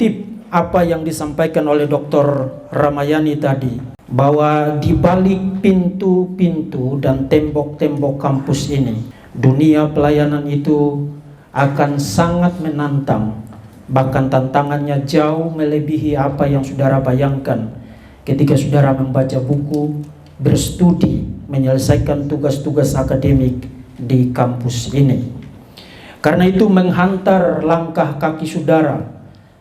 mengutip apa yang disampaikan oleh Dr. Ramayani tadi, bahwa di balik pintu-pintu dan tembok-tembok kampus ini, dunia pelayanan itu akan sangat menantang. Bahkan tantangannya jauh melebihi apa yang saudara bayangkan ketika saudara membaca buku, berstudi, menyelesaikan tugas-tugas akademik di kampus ini. Karena itu menghantar langkah kaki saudara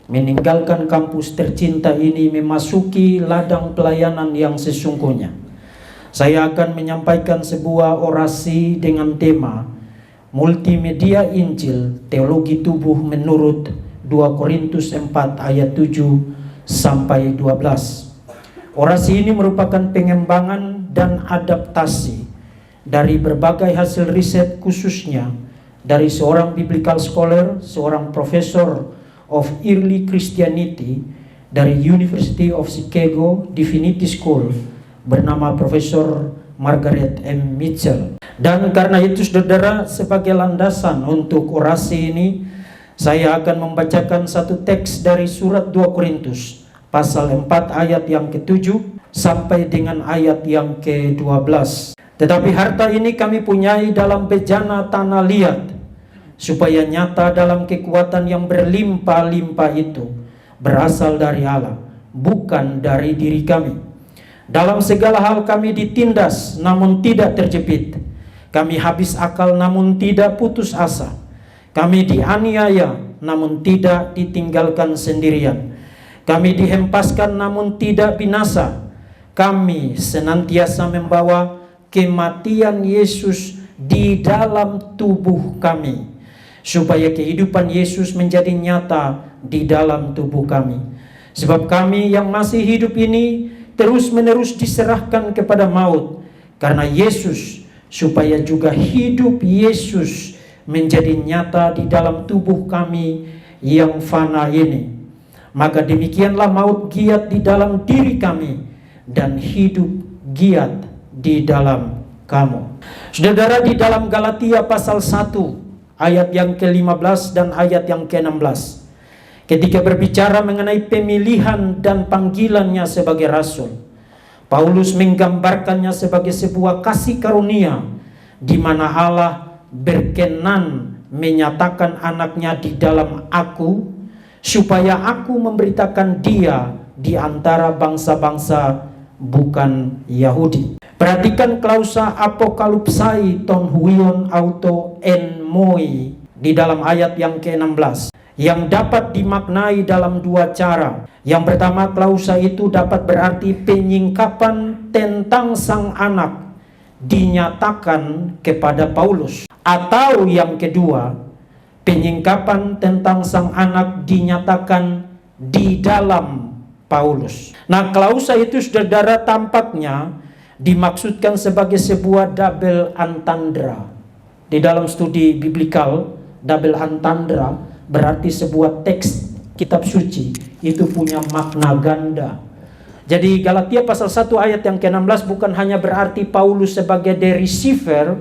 meninggalkan kampus tercinta ini memasuki ladang pelayanan yang sesungguhnya. Saya akan menyampaikan sebuah orasi dengan tema Multimedia Injil Teologi Tubuh menurut 2 Korintus 4 ayat 7 sampai 12. Orasi ini merupakan pengembangan dan adaptasi dari berbagai hasil riset, khususnya dari seorang biblical scholar, seorang professor of early Christianity dari University of Chicago Divinity School bernama Profesor Margaret M. Mitchell. Dan karena itu saudara, sebagai landasan untuk orasi ini, saya akan membacakan satu teks dari surat 2 Korintus pasal 4 ayat yang ke-7 sampai dengan ayat yang ke-12. Tetapi harta ini kami punyai dalam bejana tanah liat, supaya nyata dalam kekuatan yang berlimpah-limpah itu berasal dari Allah, bukan dari diri kami. Dalam segala hal kami ditindas, namun tidak terjepit. Kami habis akal, namun tidak putus asa. Kami dianiaya, namun tidak ditinggalkan sendirian. Kami dihempaskan, namun tidak binasa. Kami senantiasa membawa kematian Yesus di dalam tubuh kami, supaya kehidupan Yesus menjadi nyata di dalam tubuh kami. Sebab kami yang masih hidup ini terus-menerus diserahkan kepada maut karena Yesus, supaya juga hidup Yesus menjadi nyata di dalam tubuh kami yang fana ini. Maka demikianlah maut giat di dalam diri kami dan hidup giat di dalam kamu. Saudara, di dalam Galatia pasal 1 ayat yang ke-15 dan ayat yang ke-16, ketika berbicara mengenai pemilihan dan panggilannya sebagai rasul, Paulus menggambarkannya sebagai sebuah kasih karunia di mana Allah berkenan menyatakan anaknya di dalam aku, supaya aku memberitakan dia di antara bangsa-bangsa bukan Yahudi. Perhatikan klausa apokalupsai ton huion auto en moi di dalam ayat yang ke-16, yang dapat dimaknai dalam dua cara. Yang pertama, klausa itu dapat berarti penyingkapan tentang sang anak dinyatakan kepada Paulus, atau yang kedua, penyingkapan tentang sang anak dinyatakan di dalam Paulus. Nah, klausa itu saudara tampaknya dimaksudkan sebagai sebuah double entendre. Di dalam studi biblikal, double entendre berarti sebuah teks kitab suci itu punya makna ganda. Jadi Galatia pasal 1 ayat yang ke-16 bukan hanya berarti Paulus sebagai the receiver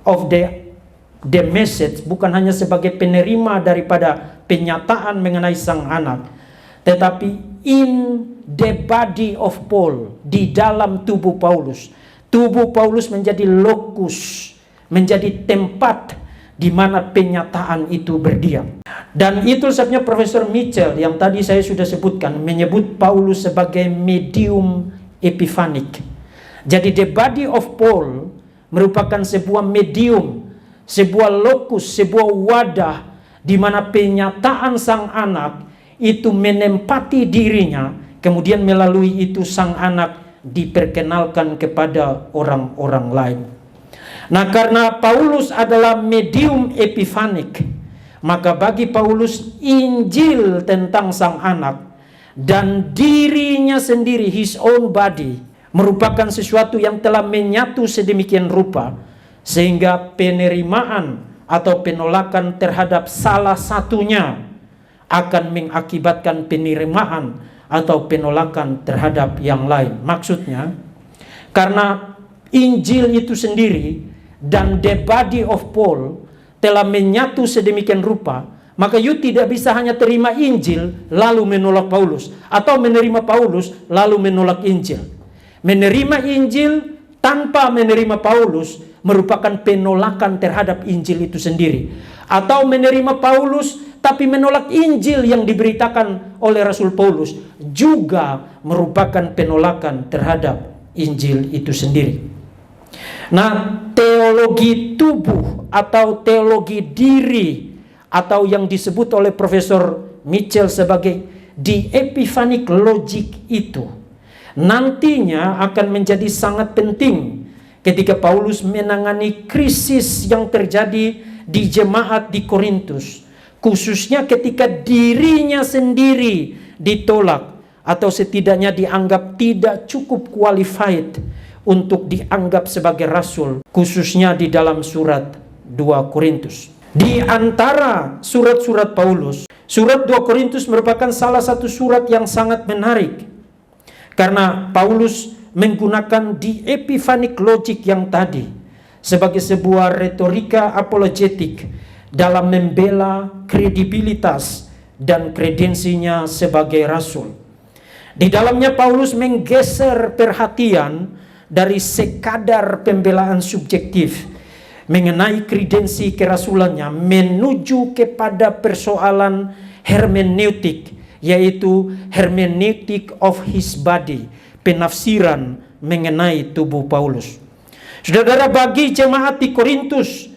of the message, bukan hanya sebagai penerima daripada penyataan mengenai sang anak, tetapi in the body of Paul, di dalam tubuh Paulus. Tubuh Paulus menjadi lokus, menjadi tempat di mana penyataan itu berdiam. Dan itu sebabnya Profesor Mitchell yang tadi saya sudah sebutkan menyebut Paulus sebagai medium epiphanik. Jadi the body of Paul merupakan sebuah medium, sebuah lokus, sebuah wadah di mana penyataan sang anak itu menempati dirinya, kemudian melalui itu sang anak diperkenalkan kepada orang-orang lain. Nah, karena Paulus adalah medium epiphanik, maka bagi Paulus Injil tentang sang anak dan dirinya sendiri, his own body, merupakan sesuatu yang telah menyatu sedemikian rupa sehingga penerimaan atau penolakan terhadap salah satunya akan mengakibatkan penerimaan atau penolakan terhadap yang lain. Maksudnya, karena Injil itu sendiri dan the body of Paul telah menyatu sedemikian rupa, maka you tidak bisa hanya terima Injil lalu menolak Paulus, atau menerima Paulus lalu menolak Injil. Menerima Injil tanpa menerima Paulus merupakan penolakan terhadap Injil itu sendiri. Atau menerima Paulus tapi menolak Injil yang diberitakan oleh Rasul Paulus juga merupakan penolakan terhadap Injil itu sendiri. Nah, teologi tubuh atau teologi diri, atau yang disebut oleh Profesor Mitchell sebagai the epiphanic logic, itu nantinya akan menjadi sangat penting ketika Paulus menangani krisis yang terjadi di jemaat di Korintus, khususnya ketika dirinya sendiri ditolak atau setidaknya dianggap tidak cukup qualified untuk dianggap sebagai rasul, khususnya di dalam surat 2 Korintus. Di antara surat-surat Paulus, surat 2 Korintus merupakan salah satu surat yang sangat menarik, karena Paulus menggunakan the epiphanic logic yang tadi sebagai sebuah retorika apologetik dalam membela kredibilitas dan kredensinya sebagai rasul. Di dalamnya Paulus menggeser perhatian dari sekadar pembelaan subjektif mengenai kredensi kerasulannya menuju kepada persoalan hermeneutik, yaitu hermeneutik of his body, penafsiran mengenai tubuh Paulus. Saudara, bagi jemaat di Korintus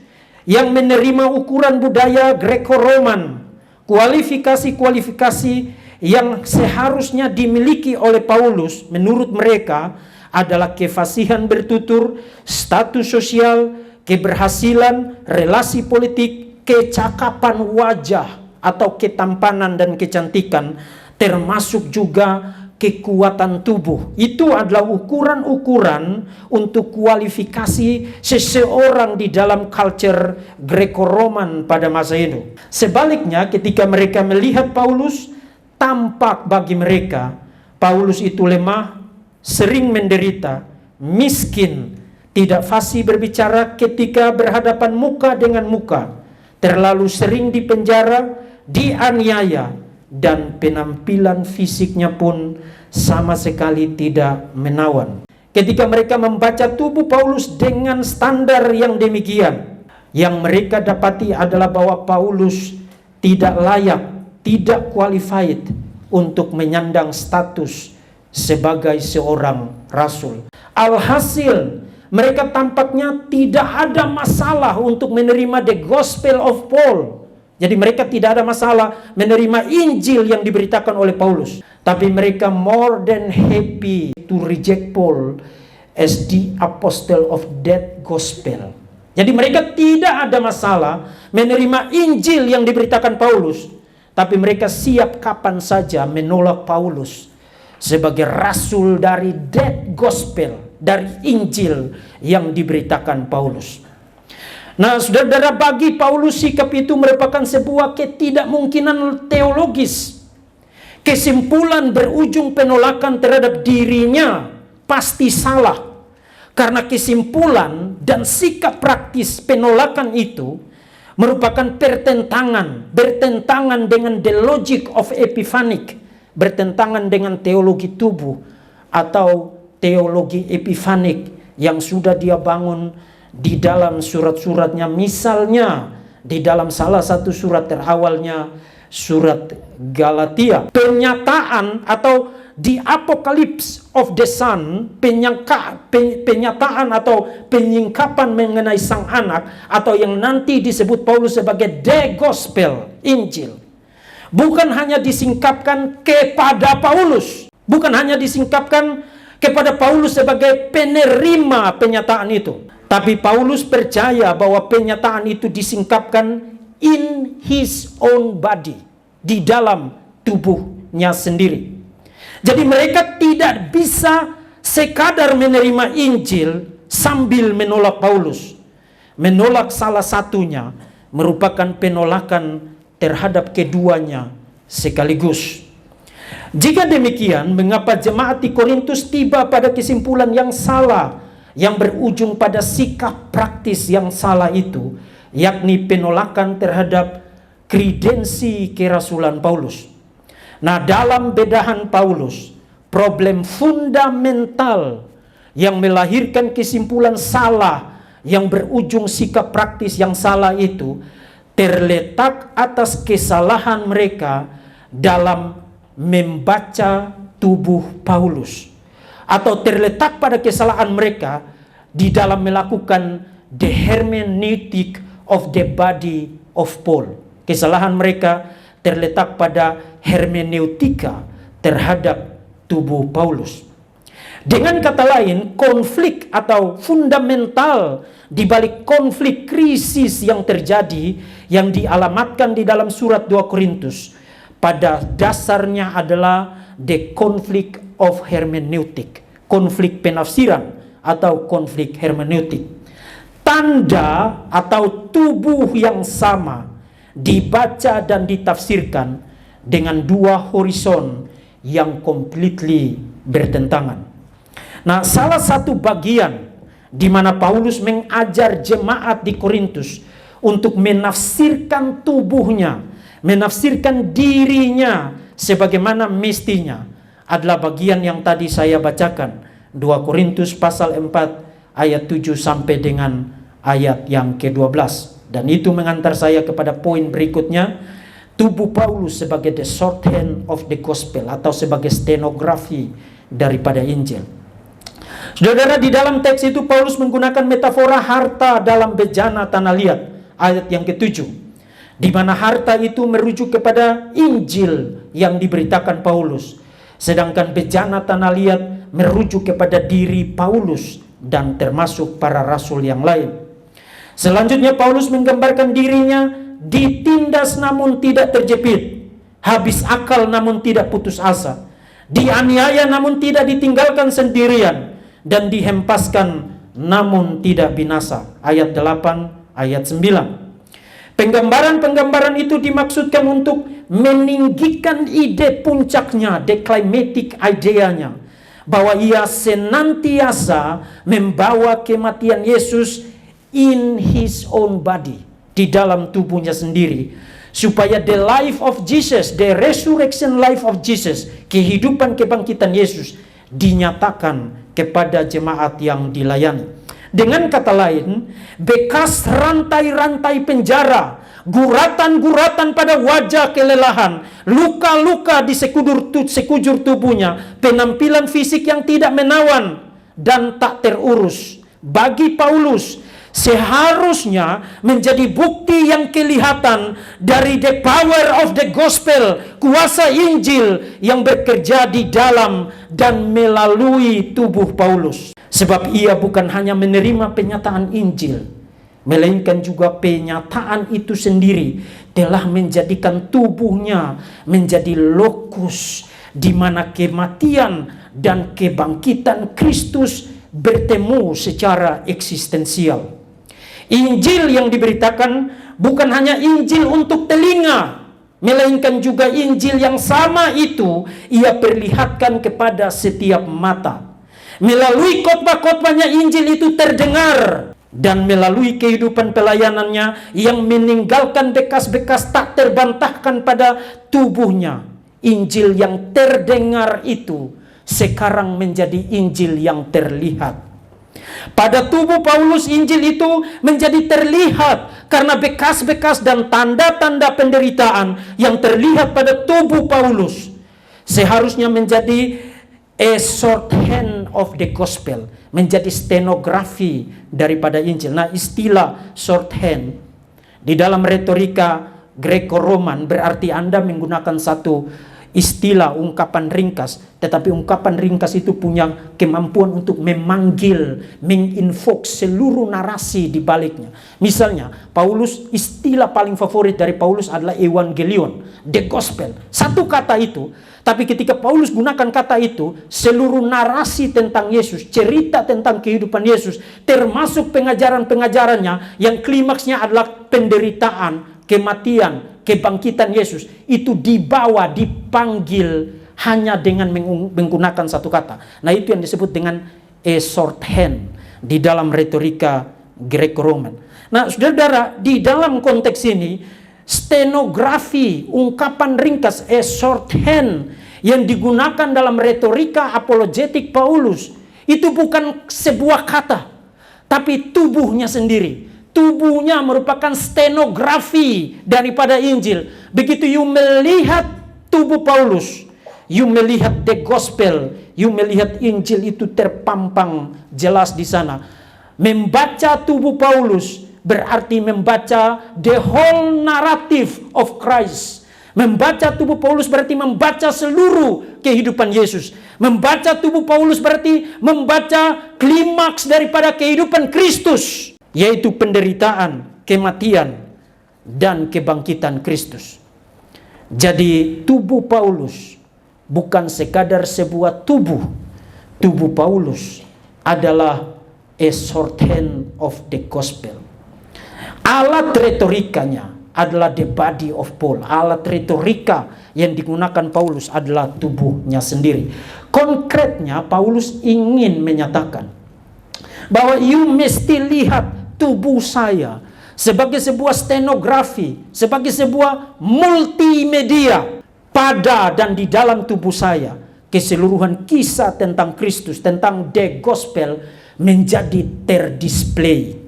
yang menerima ukuran budaya Greco-Roman, kualifikasi-kualifikasi yang seharusnya dimiliki oleh Paulus menurut mereka adalah kefasihan bertutur, status sosial, keberhasilan, relasi politik, kecakapan wajah atau ketampanan dan kecantikan, termasuk juga kekuatan tubuh. Itu adalah ukuran-ukuran untuk kualifikasi seseorang di dalam culture Greco-Roman pada masa itu. Sebaliknya, ketika mereka melihat Paulus, tampak bagi mereka Paulus itu lemah, sering menderita, miskin, tidak fasih berbicara ketika berhadapan muka dengan muka, terlalu sering dipenjara, dianiaya, dan penampilan fisiknya pun sama sekali tidak menawan. Ketika mereka membaca tubuh Paulus dengan standar yang demikian, yang mereka dapati adalah bahwa Paulus tidak layak, tidak qualified untuk menyandang status sebagai seorang rasul. Alhasil, mereka tampaknya tidak ada masalah untuk menerima the gospel of Paul. Jadi mereka tidak ada masalah menerima Injil yang diberitakan oleh Paulus. Tapi mereka more than happy to reject Paul as the apostle of that gospel. Jadi mereka tidak ada masalah menerima Injil yang diberitakan Paulus. Tapi mereka siap kapan saja menolak Paulus sebagai rasul dari that gospel, dari Injil yang diberitakan Paulus. Nah, saudara, bagi Paulus sikap itu merupakan sebuah ketidakmungkinan teologis. Kesimpulan berujung penolakan terhadap dirinya pasti salah. Karena kesimpulan dan sikap praktis penolakan itu merupakan bertentangan dengan the logic of epiphanic, bertentangan dengan teologi tubuh atau teologi epifanik yang sudah dia bangun di dalam surat-suratnya. Misalnya di dalam salah satu surat terawalnya, surat Galatia, penyataan atau the apocalypse of the son, penyataan atau penyingkapan mengenai sang anak, atau yang nanti disebut Paulus sebagai the gospel, Injil, bukan hanya disingkapkan kepada Paulus, bukan hanya disingkapkan kepada Paulus sebagai penerima penyataan itu, tapi Paulus percaya bahwa penyataan itu disingkapkan in his own body, di dalam tubuhnya sendiri. Jadi mereka tidak bisa sekadar menerima Injil sambil menolak Paulus. Menolak salah satunya merupakan penolakan terhadap keduanya sekaligus. Jika demikian, mengapa jemaat di Korintus tiba pada kesimpulan yang salah, yang berujung pada sikap praktis yang salah itu, yakni penolakan terhadap kredensi kerasulan Paulus. Nah, dalam bedahan Paulus, problem fundamental yang melahirkan kesimpulan salah yang berujung sikap praktis yang salah itu terletak atas kesalahan mereka dalam membaca tubuh Paulus, atau terletak pada kesalahan mereka di dalam melakukan the hermeneutic of the body of Paul. Kesalahan mereka terletak pada hermeneutika terhadap tubuh Paulus. Dengan kata lain, konflik atau fundamental di balik konflik krisis yang terjadi, yang dialamatkan di dalam surat 2 Korintus, pada dasarnya adalah the conflict of hermeneutik, konflik penafsiran atau konflik hermeneutik. Tanda atau tubuh yang sama dibaca dan ditafsirkan dengan dua horizon yang completely bertentangan. Nah, salah satu bagian di mana Paulus mengajar jemaat di Korintus untuk menafsirkan tubuhnya, menafsirkan dirinya sebagaimana mestinya, adalah bagian yang tadi saya bacakan, 2 Korintus pasal 4 ayat 7 sampai dengan ayat yang ke-12. Dan itu mengantar saya kepada poin berikutnya, tubuh Paulus sebagai the shorthand of the gospel, atau sebagai stenografi daripada Injil. Saudara, di dalam teks itu Paulus menggunakan metafora harta dalam bejana tanah liat, ayat yang ke-7, di mana harta itu merujuk kepada Injil yang diberitakan Paulus, sedangkan bejana tanah liat merujuk kepada diri Paulus dan termasuk para rasul yang lain. Selanjutnya Paulus menggambarkan dirinya ditindas namun tidak terjepit, habis akal namun tidak putus asa, dianiaya namun tidak ditinggalkan sendirian, dan dihempaskan namun tidak binasa. Ayat 8, ayat 9. Penggambaran-penggambaran itu dimaksudkan untuk meninggikan ide puncaknya, the climatic idea-nya, bahwa ia senantiasa membawa kematian Yesus in his own body, di dalam tubuhnya sendiri, supaya the life of Jesus, the resurrection life of Jesus, kehidupan kebangkitan Yesus, dinyatakan kepada jemaat yang dilayani. Dengan kata lain, bekas rantai-rantai penjara, guratan-guratan pada wajah kelelahan, luka-luka di sekujur tubuhnya, penampilan fisik yang tidak menawan dan tak terurus, bagi Paulus seharusnya menjadi bukti yang kelihatan dari the power of the gospel, kuasa Injil yang bekerja di dalam dan melalui tubuh Paulus. Sebab ia bukan hanya menerima penyataan Injil, melainkan juga penyataan itu sendiri telah menjadikan tubuhnya menjadi lokus di mana kematian dan kebangkitan Kristus bertemu secara eksistensial. Injil yang diberitakan bukan hanya Injil untuk telinga, melainkan juga Injil yang sama itu ia perlihatkan kepada setiap mata. Melalui khotbah-khotbahnya Injil itu terdengar, dan melalui kehidupan pelayanannya yang meninggalkan bekas-bekas tak terbantahkan pada tubuhnya, Injil yang terdengar itu sekarang menjadi Injil yang terlihat. Pada tubuh Paulus, Injil itu menjadi terlihat karena bekas-bekas dan tanda-tanda penderitaan yang terlihat pada tubuh Paulus seharusnya menjadi a shorthand of the gospel, menjadi stenografi daripada Injil. Nah, istilah shorthand di dalam retorika Greco-Roman berarti Anda menggunakan satu istilah ungkapan ringkas, tetapi ungkapan ringkas itu punya kemampuan untuk memanggil, menginvok seluruh narasi di baliknya. Misalnya, Paulus, istilah paling favorit dari Paulus adalah evangelion, the gospel. Satu kata itu, tapi ketika Paulus gunakan kata itu, seluruh narasi tentang Yesus, cerita tentang kehidupan Yesus, termasuk pengajaran-pengajarannya yang klimaksnya adalah penderitaan, kematian, kebangkitan Yesus, itu dibawa, dipanggil hanya dengan menggunakan satu kata. Nah, itu yang disebut dengan a shorthand di dalam retorika Greco-Roman. Nah, saudara, di dalam konteks ini stenografi, ungkapan ringkas, shorthand yang digunakan dalam retorika apologetik Paulus, itu bukan sebuah kata, tapi tubuhnya sendiri. Tubuhnya merupakan stenografi daripada Injil. Begitu you melihat tubuh Paulus, you melihat the gospel, you melihat Injil itu terpampang jelas di sana. Membaca tubuh Paulus berarti membaca the whole narrative of Christ. Membaca tubuh Paulus berarti membaca seluruh kehidupan Yesus. Membaca tubuh Paulus berarti membaca klimaks daripada kehidupan Kristus, yaitu penderitaan, kematian, dan kebangkitan Kristus. Jadi tubuh Paulus bukan sekadar sebuah tubuh. Tubuh Paulus adalah a shorthand of the gospel. Alat retorikanya adalah the body of Paul. Alat retorika yang digunakan Paulus adalah tubuhnya sendiri. Konkretnya Paulus ingin menyatakan bahwa you mesti lihat tubuh saya sebagai sebuah stenografi, sebagai sebuah multimedia pada dan di dalam tubuh saya. Keseluruhan kisah tentang Kristus, tentang the gospel menjadi terdisplay.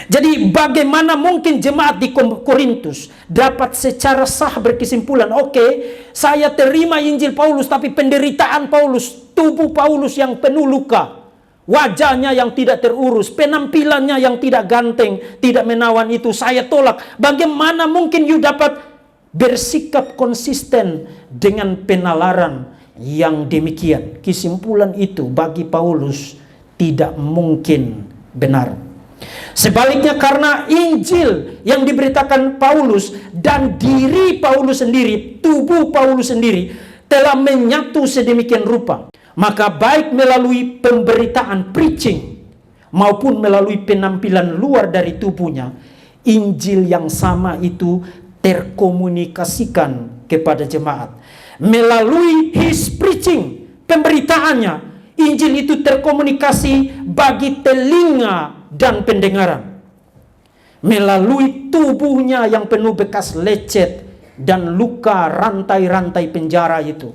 Jadi bagaimana mungkin jemaat di Korintus dapat secara sah berkesimpulan, oke, saya terima Injil Paulus, tapi penderitaan Paulus, tubuh Paulus yang penuh luka, wajahnya yang tidak terurus, penampilannya yang tidak ganteng, tidak menawan, itu saya tolak. Bagaimana mungkin you dapat bersikap konsisten dengan penalaran yang demikian? Kesimpulan itu bagi Paulus tidak mungkin benar. Sebaliknya, karena Injil yang diberitakan Paulus dan diri Paulus sendiri, tubuh Paulus sendiri telah menyatu sedemikian rupa, maka baik melalui pemberitaan preaching maupun melalui penampilan luar dari tubuhnya, Injil yang sama itu terkomunikasikan kepada jemaat. Melalui his preaching, pemberitaannya, Injil itu terkomunikasi bagi telinga dan pendengaran. Melalui tubuhnya yang penuh bekas lecet dan luka rantai-rantai penjara itu,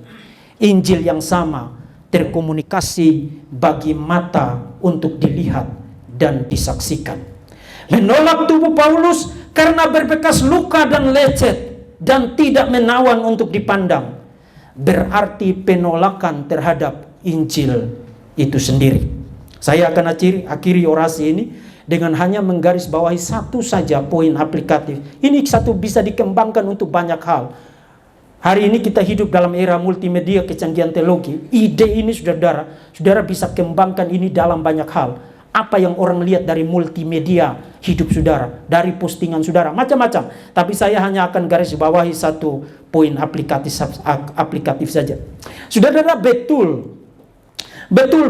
Injil yang sama terkomunikasi bagi mata untuk dilihat dan disaksikan. Menolak tubuh Paulus karena berbekas luka dan lecet dan tidak menawan untuk dipandang, berarti penolakan terhadap Injil itu sendiri. Saya akan akhiri orasi ini dengan hanya menggarisbawahi satu saja poin aplikatif. Ini satu bisa dikembangkan untuk banyak hal. Hari ini kita hidup dalam era multimedia, kecanggihan teknologi. Ide ini saudara bisa kembangkan ini dalam banyak hal. Apa yang orang lihat dari multimedia hidup saudara, dari postingan saudara, macam-macam. Tapi saya hanya akan garisbawahi satu poin aplikatif saja. Saudara, betul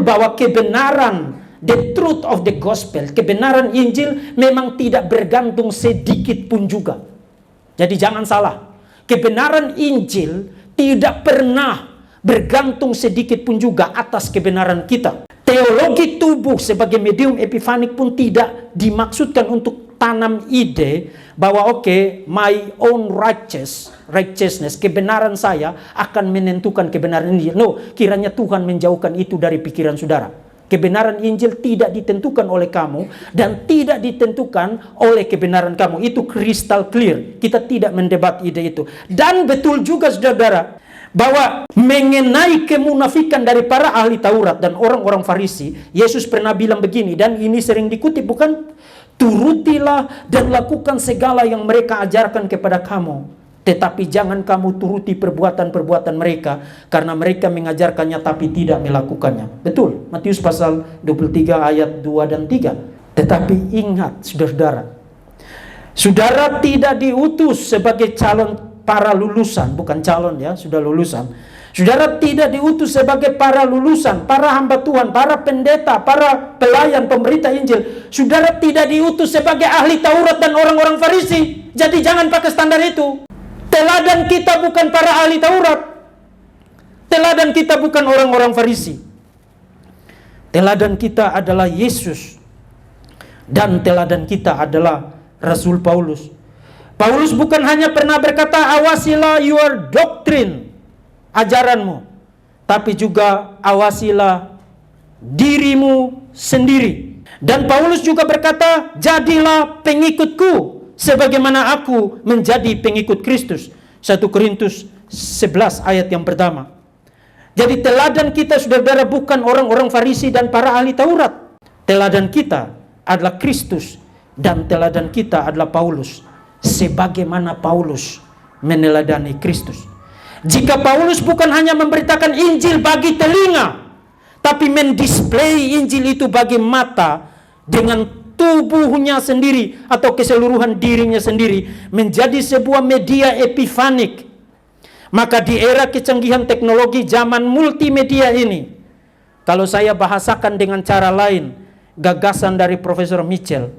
bahwa kebenaran, the truth of the gospel, kebenaran Injil memang tidak bergantung sedikit pun juga. Jadi jangan salah, kebenaran Injil tidak pernah bergantung sedikit pun juga atas kebenaran kita. Teologi tubuh sebagai medium epifanik pun tidak dimaksudkan untuk tanam ide bahwa my own righteousness, kebenaran saya akan menentukan kebenaran Injil. No, kiranya Tuhan menjauhkan itu dari pikiran saudara. Kebenaran Injil tidak ditentukan oleh kamu dan tidak ditentukan oleh kebenaran kamu. Itu crystal clear. Kita tidak mendebat ide itu. Dan betul juga saudara, bahwa mengenai kemunafikan dari para ahli Taurat dan orang-orang Farisi, Yesus pernah bilang begini, dan ini sering dikutip, bukan? Turutilah dan lakukan segala yang mereka ajarkan kepada kamu, tetapi jangan kamu turuti perbuatan-perbuatan mereka, karena mereka mengajarkannya tapi tidak melakukannya. Betul, Matius pasal 23 ayat 2 dan 3. Tetapi ingat saudara, saudara tidak diutus sebagai calon para lulusan, bukan calon ya, sudah lulusan. Saudara tidak diutus sebagai para lulusan, para hamba Tuhan, para pendeta, para pelayan, pemberita Injil. Saudara tidak diutus sebagai ahli Taurat dan orang-orang Farisi. Jadi jangan pakai standar itu. Teladan kita bukan para ahli Taurat. Teladan kita bukan orang-orang Farisi. Teladan kita adalah Yesus. Dan teladan kita adalah Rasul Paulus. Paulus bukan hanya pernah berkata, awasilah your doctrine, ajaranmu, tapi juga awasilah dirimu sendiri. Dan Paulus juga berkata, jadilah pengikutku sebagaimana aku menjadi pengikut Kristus. 1 Korintus 11 ayat yang pertama. Jadi teladan kita, saudara-saudara, bukan orang-orang Farisi dan para ahli Taurat. Teladan kita adalah Kristus, dan teladan kita adalah Paulus, sebagaimana Paulus meneladani Kristus. Jika Paulus bukan hanya memberitakan Injil bagi telinga, tapi mendisplay Injil itu bagi mata dengan tubuhnya sendiri atau keseluruhan dirinya sendiri, menjadi sebuah media epifanik, maka di era kecanggihan teknologi zaman multimedia ini, kalau saya bahasakan dengan cara lain, gagasan dari Profesor Mitchell,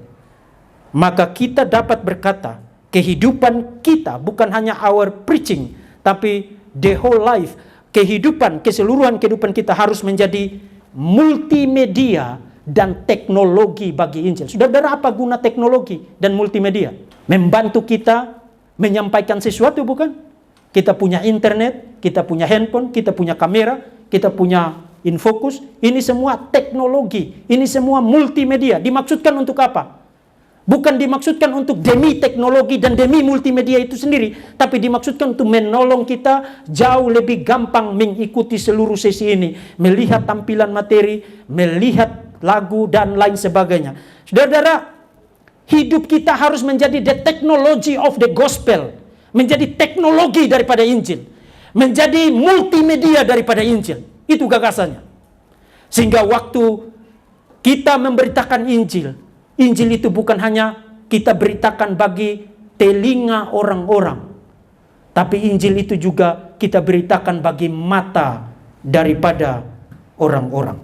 maka kita dapat berkata, kehidupan kita bukan hanya our preaching, tapi the whole life, kehidupan, keseluruhan kehidupan kita harus menjadi multimedia dan teknologi bagi Injil. Saudara, apa guna teknologi dan multimedia? Membantu kita menyampaikan sesuatu, bukan? Kita punya internet, kita punya handphone, kita punya kamera, kita punya infocus. Ini semua teknologi, ini semua multimedia. Dimaksudkan untuk apa? Bukan dimaksudkan untuk demi teknologi dan demi multimedia itu sendiri, tapi dimaksudkan untuk menolong kita jauh lebih gampang mengikuti seluruh sesi ini, melihat tampilan materi, melihat lagu dan lain sebagainya. Saudara-saudara, hidup kita harus menjadi the technology of the gospel, menjadi teknologi daripada Injil, menjadi multimedia daripada Injil. Itu gagasannya. Sehingga waktu kita memberitakan Injil, Injil itu bukan hanya kita beritakan bagi telinga orang-orang, tapi Injil itu juga kita beritakan bagi mata daripada orang-orang.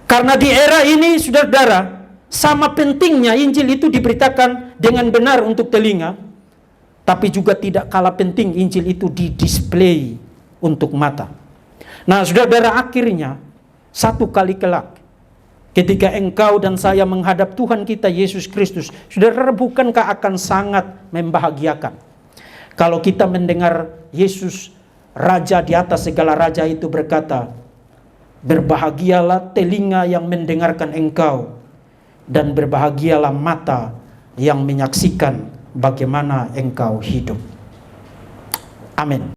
Karena di era ini, saudara-saudara, sama pentingnya Injil itu diberitakan dengan benar untuk telinga, tapi juga tidak kalah penting Injil itu didisplay untuk mata. Nah, saudara-saudara, akhirnya satu kali kelak, ketika engkau dan saya menghadap Tuhan kita Yesus Kristus, saudara, bukankah akan sangat membahagiakan kalau kita mendengar Yesus, Raja di atas segala raja itu berkata, berbahagialah telinga yang mendengarkan engkau, dan berbahagialah mata yang menyaksikan bagaimana engkau hidup. Amin.